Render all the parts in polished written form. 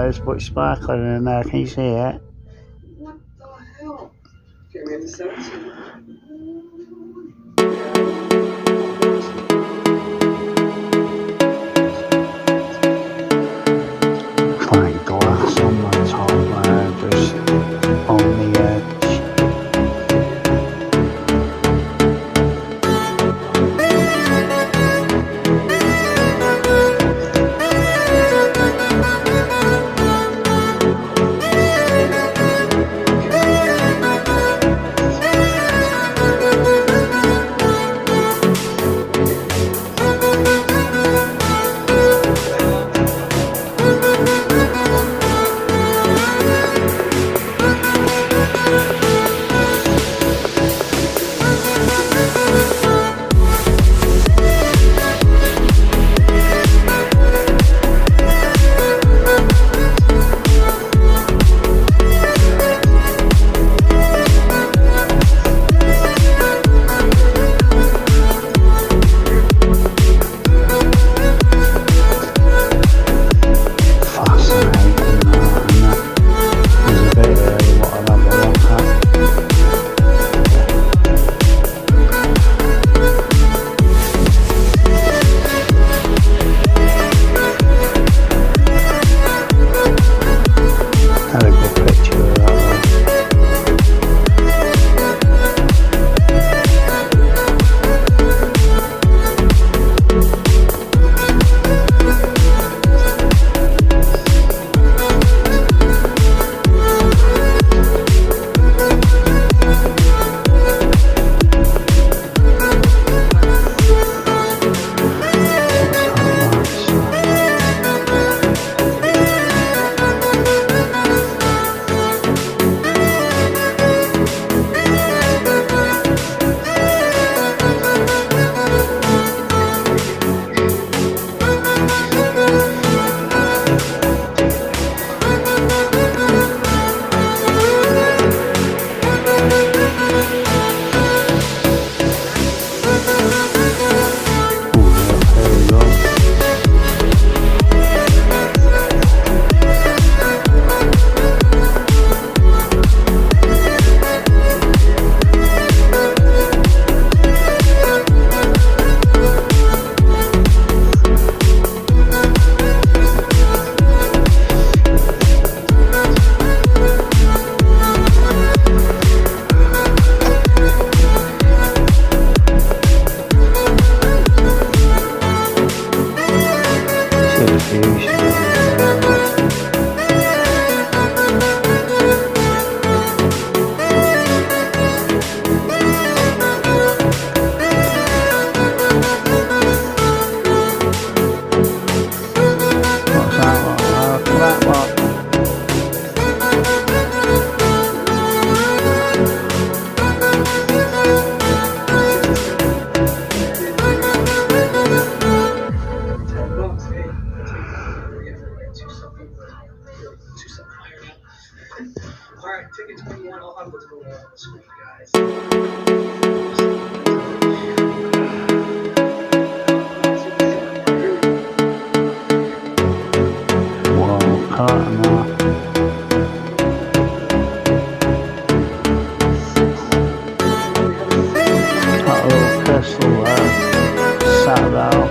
water's much sparkling in there, can you see it? What the hell? Okay, we have the 17. Like glass on the top there, just on the edge. Had a good picture of that one. There we go. See the view, should what's that one? Look at that one. $10, hey. Two something higher now. Alright, ticket 21, I'll have to go on the screen, guys. Whoa, cotton there. That little crystal there, sat about.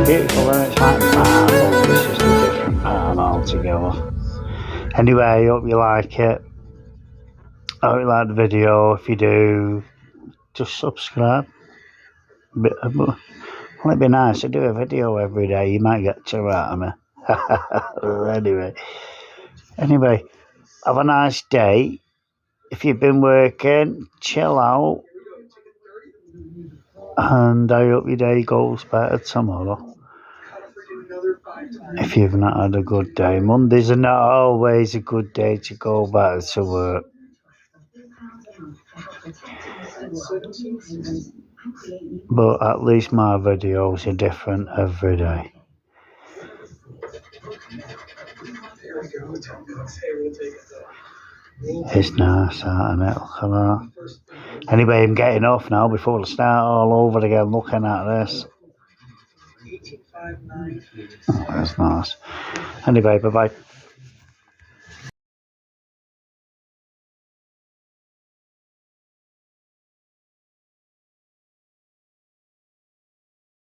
beautiful, and it's like marble. It's just a different art altogether. Anyway, I hope you like it. I hope you like the video. If you do, just subscribe. Wouldn't it be nice to do a video every day? You might get two out of me. Anyway, have a nice day. If you've been working, chill out. And I hope your day goes better tomorrow. If you've not had a good day, Mondays are not always a good day to go back to work. But at least my videos are different every day. It's nice, isn't it? Look at that. Anyway, I'm getting off now before I start all over again looking at this. Oh, that's nice. Anyway, bye-bye.